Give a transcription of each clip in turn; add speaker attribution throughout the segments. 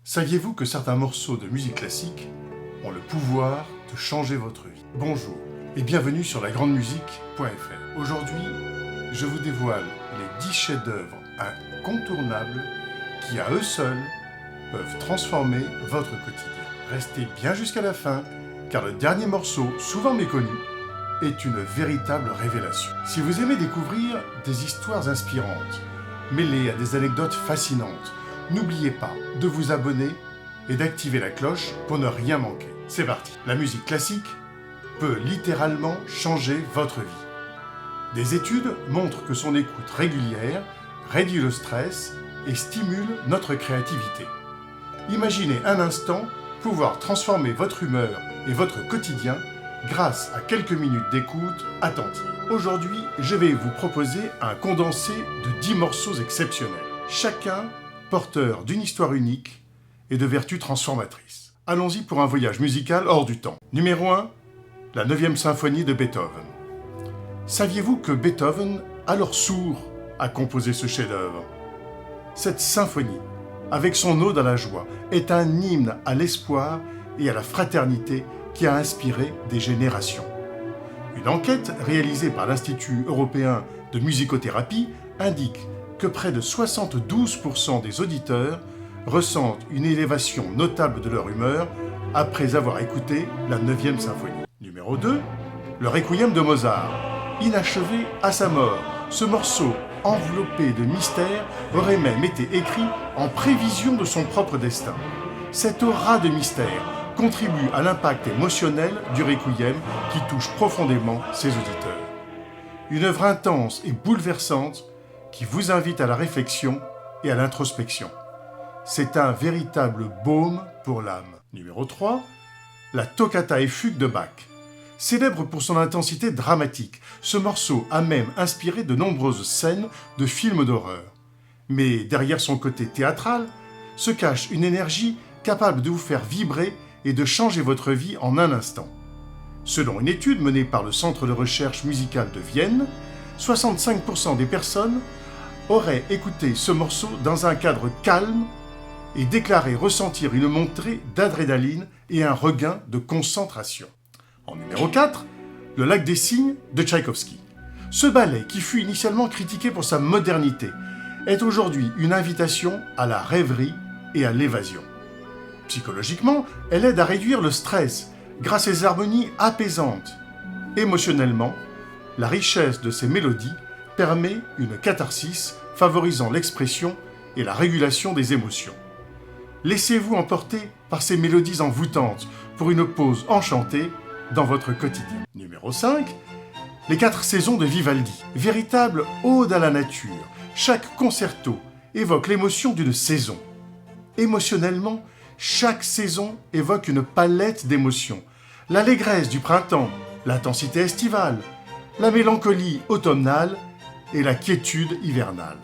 Speaker 1: Saviez-vous que certains morceaux de musique classique ont le pouvoir de changer votre vie? Bonjour et bienvenue sur lagrandemusique.fr. Aujourd'hui, je vous dévoile les 10 chefs-d'œuvre incontournables qui, à eux seuls, peuvent transformer votre quotidien. Restez bien jusqu'à la fin, car le dernier morceau, souvent méconnu, est une véritable révélation. Si vous aimez découvrir des histoires inspirantes, mêlées à des anecdotes fascinantes, n'oubliez pas de vous abonner et d'activer la cloche pour ne rien manquer. C'est parti. La musique classique peut littéralement changer votre vie. Des études montrent que son écoute régulière réduit le stress et stimule notre créativité. Imaginez un instant pouvoir transformer votre humeur et votre quotidien grâce à quelques minutes d'écoute attentive. Aujourd'hui, je vais vous proposer un condensé de 10 morceaux exceptionnels, chacun porteur d'une histoire unique et de vertus transformatrices. Allons-y pour un voyage musical hors du temps. Numéro 1, la 9e symphonie de Beethoven. Saviez-vous que Beethoven, alors sourd, a composé ce chef-d'œuvre? Cette symphonie, avec son ode à la joie, est un hymne à l'espoir et à la fraternité qui a inspiré des générations. Une enquête réalisée par l'Institut européen de musicothérapie indique que près de 72% des auditeurs ressentent une élévation notable de leur humeur après avoir écouté la 9e symphonie. Numéro 2, le Requiem de Mozart. Inachevé à sa mort, ce morceau enveloppé de mystère aurait même été écrit en prévision de son propre destin. Cette aura de mystère contribue à l'impact émotionnel du Requiem qui touche profondément ses auditeurs. Une œuvre intense et bouleversante qui vous invite à la réflexion et à l'introspection. C'est un véritable baume pour l'âme. Numéro 3, la Toccata et fugue de Bach. Célèbre pour son intensité dramatique, ce morceau a même inspiré de nombreuses scènes de films d'horreur. Mais derrière son côté théâtral, se cache une énergie capable de vous faire vibrer et de changer votre vie en un instant. Selon une étude menée par le Centre de recherche musicale de Vienne, 65% des personnes auraient écouté ce morceau dans un cadre calme et déclaré ressentir une montée d'adrénaline et un regain de concentration. En numéro 4, le Lac des Cygnes de Tchaïkovski. Ce ballet, qui fut initialement critiqué pour sa modernité, est aujourd'hui une invitation à la rêverie et à l'évasion. Psychologiquement, elle aide à réduire le stress grâce à ses harmonies apaisantes. Émotionnellement, la richesse de ses mélodies permet une catharsis favorisant l'expression et la régulation des émotions. Laissez-vous emporter par ces mélodies envoûtantes pour une pause enchantée dans votre quotidien. Numéro 5, les 4 saisons de Vivaldi. Véritable ode à la nature, chaque concerto évoque l'émotion d'une saison. Émotionnellement, chaque saison évoque une palette d'émotions. L'allégresse du printemps, l'intensité estivale, la mélancolie automnale et la quiétude hivernale.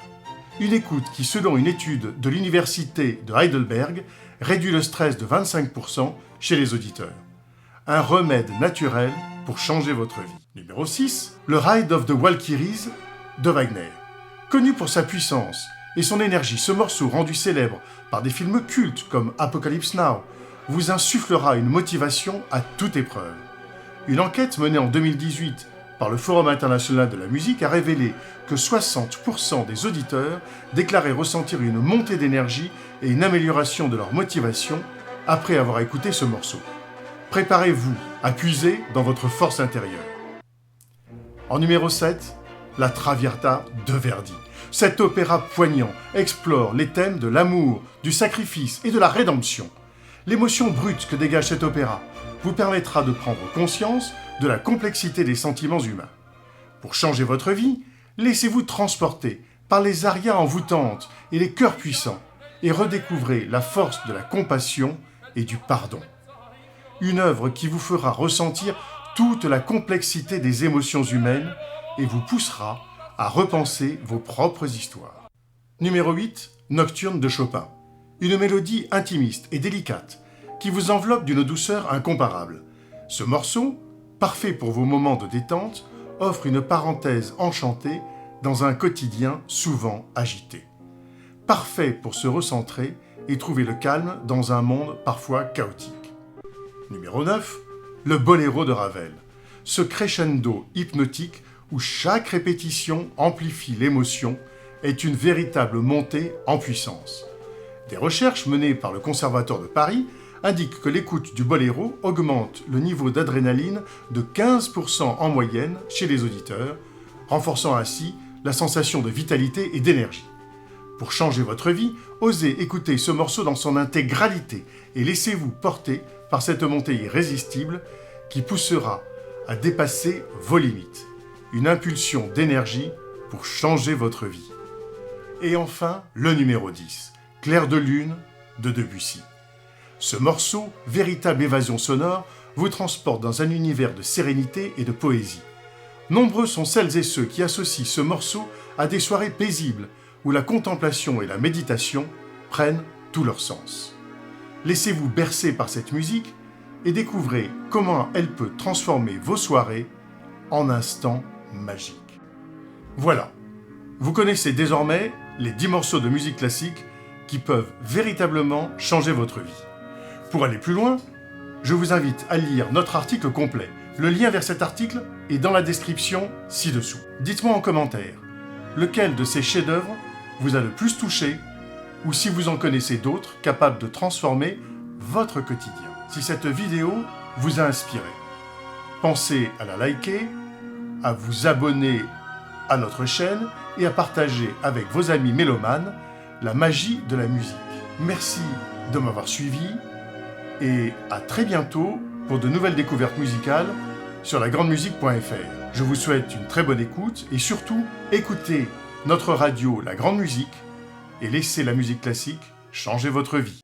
Speaker 1: Une écoute qui, selon une étude de l'université de Heidelberg, réduit le stress de 25% chez les auditeurs. Un remède naturel pour changer votre vie. Numéro 6, le Ride of the Valkyries de Wagner. Connu pour sa puissance et son énergie, ce morceau rendu célèbre par des films cultes comme Apocalypse Now vous insufflera une motivation à toute épreuve. Une enquête menée en 2018 par le Forum international de la musique a révélé que 60% des auditeurs déclaraient ressentir une montée d'énergie et une amélioration de leur motivation après avoir écouté ce morceau. Préparez-vous à puiser dans votre force intérieure. En numéro 7, la Traviata de Verdi. Cet opéra poignant explore les thèmes de l'amour, du sacrifice et de la rédemption. L'émotion brute que dégage cet opéra vous permettra de prendre conscience de la complexité des sentiments humains. Pour changer votre vie, laissez-vous transporter par les arias envoûtantes et les chœurs puissants et redécouvrez la force de la compassion et du pardon. Une œuvre qui vous fera ressentir toute la complexité des émotions humaines et vous poussera à repenser vos propres histoires. Numéro 8, Nocturne de Chopin. Une mélodie intimiste et délicate qui vous enveloppe d'une douceur incomparable. Ce morceau, parfait pour vos moments de détente, offre une parenthèse enchantée dans un quotidien souvent agité. Parfait pour se recentrer et trouver le calme dans un monde parfois chaotique. Numéro 9, le boléro de Ravel. Ce crescendo hypnotique où chaque répétition amplifie l'émotion est une véritable montée en puissance. Des recherches menées par le Conservatoire de Paris indiquent que l'écoute du boléro augmente le niveau d'adrénaline de 15% en moyenne chez les auditeurs, renforçant ainsi la sensation de vitalité et d'énergie. Pour changer votre vie, osez écouter ce morceau dans son intégralité et laissez-vous porter par cette montée irrésistible qui poussera à dépasser vos limites. Une impulsion d'énergie pour changer votre vie. Et enfin, le numéro 10, Clair de lune de Debussy. Ce morceau, véritable évasion sonore, vous transporte dans un univers de sérénité et de poésie. Nombreux sont celles et ceux qui associent ce morceau à des soirées paisibles où la contemplation et la méditation prennent tout leur sens. Laissez-vous bercer par cette musique et découvrez comment elle peut transformer vos soirées en instants magiques. Voilà, vous connaissez désormais les 10 morceaux de musique classique qui peuvent véritablement changer votre vie. Pour aller plus loin, je vous invite à lire notre article complet. Le lien vers cet article est dans la description ci-dessous. Dites-moi en commentaire, lequel de ces chefs-d'œuvre vous a le plus touché ou si vous en connaissez d'autres capables de transformer votre quotidien. Si cette vidéo vous a inspiré, pensez à la liker, à vous abonner à notre chaîne et à partager avec vos amis mélomanes la magie de la musique. Merci de m'avoir suivi et à très bientôt pour de nouvelles découvertes musicales sur lagrandmusique.fr. Je vous souhaite une très bonne écoute et surtout, écoutez notre radio La Grande Musique et laissez la musique classique changer votre vie.